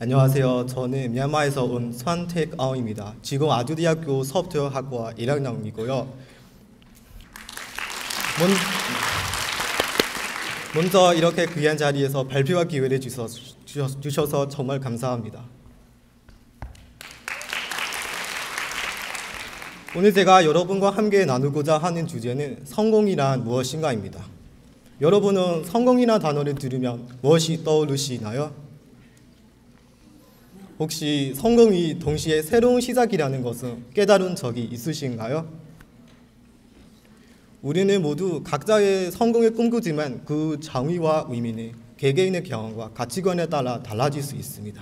안녕하세요. 저는 미얀마에서 온 선택아웅입니다. 지금 아두대학교 소프트웨어학과 1학년이고요. 먼저 이렇게 귀한 자리에서 발표할 기회를 주셔서 정말 감사합니다. 오늘 제가 여러분과 함께 나누고자 하는 주제는 성공이란 무엇인가입니다. 여러분은 성공이라는 단어를 들으면 무엇이 떠오르시나요? 혹시 성공이 동시에 새로운 시작이라는 것은 깨달은 적이 있으신가요? 우리는 모두 각자의 성공을 꿈꾸지만 그 정의와 의미는 개개인의 경험과 가치관에 따라 달라질 수 있습니다.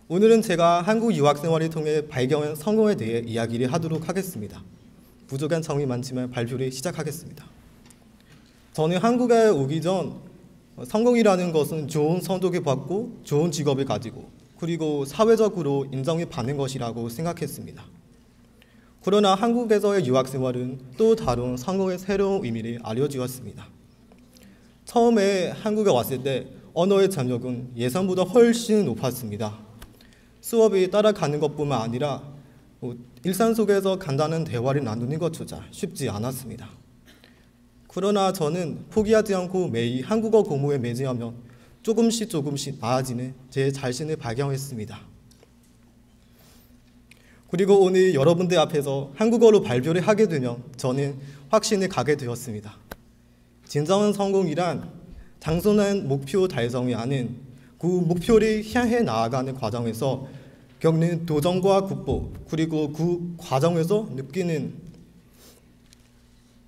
오늘은 제가 한국 유학 생활을 통해 발견한 성공에 대해 이야기를 하도록 하겠습니다. 부족한 점이 많지만 발표를 시작하겠습니다. 저는 한국에 오기 전 성공이라는 것은 좋은 성적을 받고 좋은 직업을 가지고 그리고 사회적으로 인정을 받는 것이라고 생각했습니다. 그러나 한국에서의 유학 생활은 또 다른 성공의 새로운 의미를 알려주었습니다. 처음에 한국에 왔을 때 언어의 장벽은 예상보다 훨씬 높았습니다. 수업이 따라가는 것뿐만 아니라 일상 속에서 간단한 대화를 나누는 것조차 쉽지 않았습니다. 그러나 저는 포기하지 않고 매일 한국어 공부에 매진하면 조금씩 나아지는 제 자신을 발견했습니다. 그리고 오늘 여러분들 앞에서 한국어로 발표를 하게 되면 저는 확신을 갖게 되었습니다. 진정한 성공이란 단순한 목표 달성이 아닌 그 목표를 향해 나아가는 과정에서 겪는 도전과 극복 그리고 그 과정에서 느끼는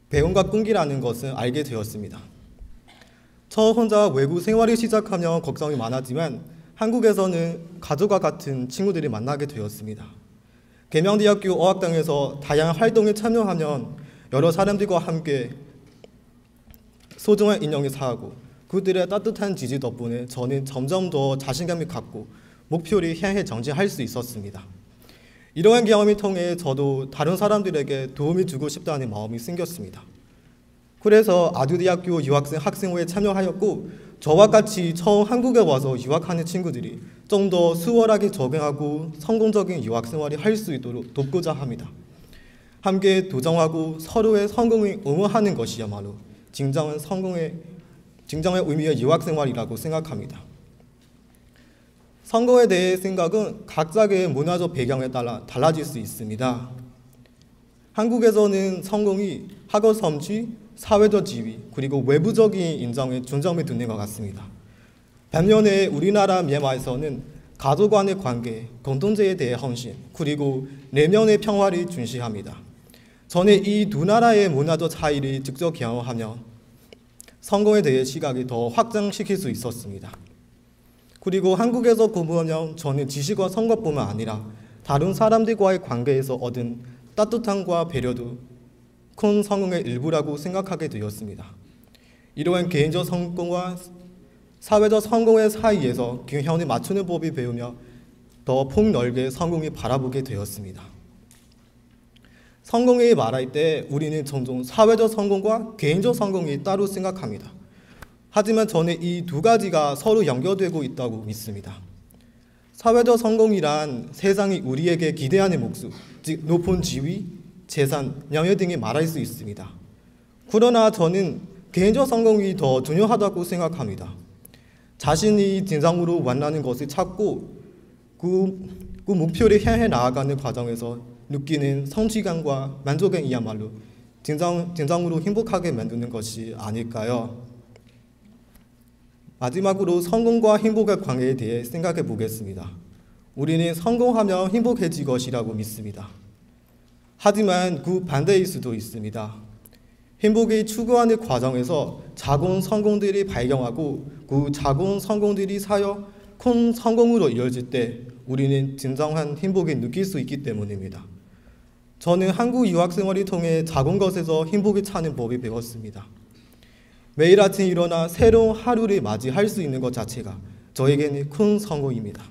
배움과 끈기라는 것을 알게 되었습니다. 저 혼자 외국 생활을 시작하며 걱정이 많았지만 한국에서는 가족과 같은 친구들이 만나게 되었습니다. 계명대학교 어학당에서 다양한 활동에 참여하면 여러 사람들과 함께 소중한 인연을 쌓고 그들의 따뜻한 지지 덕분에 저는 점점 더 자신감을 갖고 목표를 향해 전진할 수 있었습니다. 이러한 경험을 통해 저도 다른 사람들에게 도움을 주고 싶다는 마음이 생겼습니다. 그래서 아두대학교 유학생 학생회에 참여하였고 저와 같이 처음 한국에 와서 유학하는 친구들이 좀 더 수월하게 적응하고 성공적인 유학 생활을 할 수 있도록 돕고자 합니다. 함께 도전하고 서로의 성공을 응원하는 것이야말로 진정한 의미의 유학 생활이라고 생각합니다. 성공에 대해 생각은 각자의 문화적 배경에 따라 달라질 수 있습니다. 한국에서는 성공이 학업 성취, 사회적 지위, 그리고 외부적인 인정에 중점을 두는 것 같습니다. 반면에 우리나라 미얀마에서는 가족 간의 관계, 공동체에 대해 헌신, 그리고 내면의 평화를 중시합니다. 저는 이 두 나라의 문화적 차이를 직접 경험하며 성공에 대해 시각을 더 확장시킬 수 있었습니다. 그리고 한국에서 공부하면 저는 지식과 성과뿐만 아니라 다른 사람들과의 관계에서 얻은 따뜻함과 배려도 큰 성공의 일부라고 생각하게 되었습니다. 이러한 개인적 성공과 사회적 성공의 사이에서 균형을 맞추는 법을 배우며 더 폭넓게 성공을 바라보게 되었습니다. 성공을 말할 때 우리는 종종 사회적 성공과 개인적 성공이 따로 생각합니다. 하지만 저는 이 두 가지가 서로 연결되고 있다고 믿습니다. 사회적 성공이란 세상이 우리에게 기대하는 몫, 즉 높은 지위, 재산, 명예 등이 말할 수 있습니다. 그러나 저는 개인적 성공이 더 중요하다고 생각합니다. 자신이 진정으로 원하는 것을 찾고 그 목표를 향해 나아가는 과정에서 느끼는 성취감과 만족감이야말로 진정으로 행복하게 만드는 것이 아닐까요? 마지막으로 성공과 행복의 관계에 대해 생각해 보겠습니다. 우리는 성공하면 행복해질 것이라고 믿습니다. 하지만 그 반대일 수도 있습니다. 행복을 추구하는 과정에서 작은 성공들이 발견하고 그 작은 성공들이 쌓여 큰 성공으로 이어질 때 우리는 진정한 행복을 느낄 수 있기 때문입니다. 저는 한국 유학 생활을 통해 작은 것에서 행복을 찾는 법을 배웠습니다. 매일 아침 일어나 새로운 하루를 맞이할 수 있는 것 자체가 저에게는 큰 성공입니다.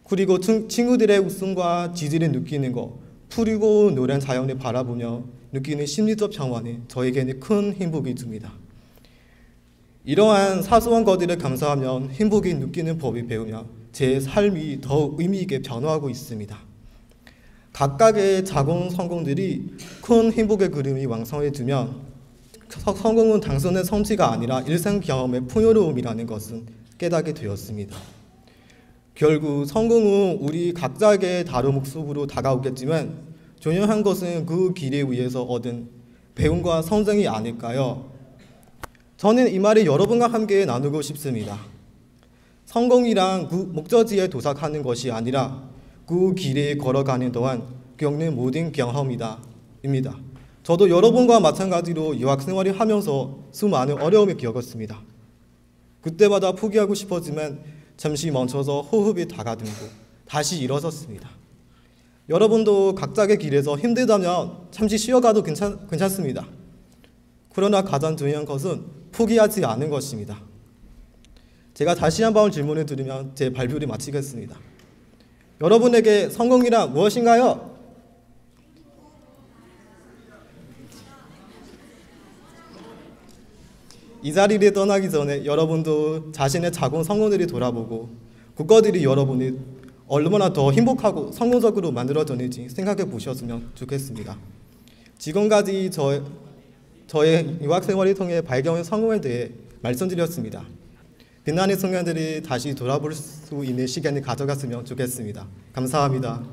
그리고 친구들의 웃음과 지지를 느끼는 것, 푸르고 노란 자연을 바라보며 느끼는 심리적 평화는 저에게는 큰 행복이 줍니다. 이러한 사소한 것들을 감사하면 행복이 느끼는 법을 배우며 제 삶이 더 의미 있게 변화하고 있습니다. 각각의 작은 성공들이 큰 행복의 그림이 완성해지면 성공은 단순한 성취가 아니라 일상 경험의 풍요로움이라는 것은 깨닫게 되었습니다. 결국 성공은 우리 각자에게 다른 모습으로 다가오겠지만 중요한 것은 그 길에 의해서 얻은 배움과 성장이 아닐까요? 저는 이 말을 여러분과 함께 나누고 싶습니다. 성공이란 그 목적지에 도착하는 것이 아니라 그 길에 걸어가는 동안 겪는 모든 경험입니다. 저도 여러분과 마찬가지로 유학 생활을 하면서 수많은 어려움을 겪었습니다. 그때마다 포기하고 싶었지만 잠시 멈춰서 호흡이 다가듬고 다시 일어섰습니다. 여러분도 각자의 길에서 힘들다면 잠시 쉬어가도 괜찮습니다. 그러나 가장 중요한 것은 포기하지 않는 것입니다. 제가 다시 한번 질문을 드리면 제 발표를 마치겠습니다. 여러분에게 성공이란 무엇인가요? 이 자리를 떠나기 전에 여러분도 자신의 작은 성공들을 돌아보고 그것들이 여러분이 얼마나 더 행복하고 성공적으로 만들어졌는지 생각해 보셨으면 좋겠습니다. 지금까지 저의 유학생활을 통해 발견한 성공에 대해 말씀드렸습니다. 빛나는 순간들이 다시 돌아볼 수 있는 시간을 가져갔으면 좋겠습니다. 감사합니다.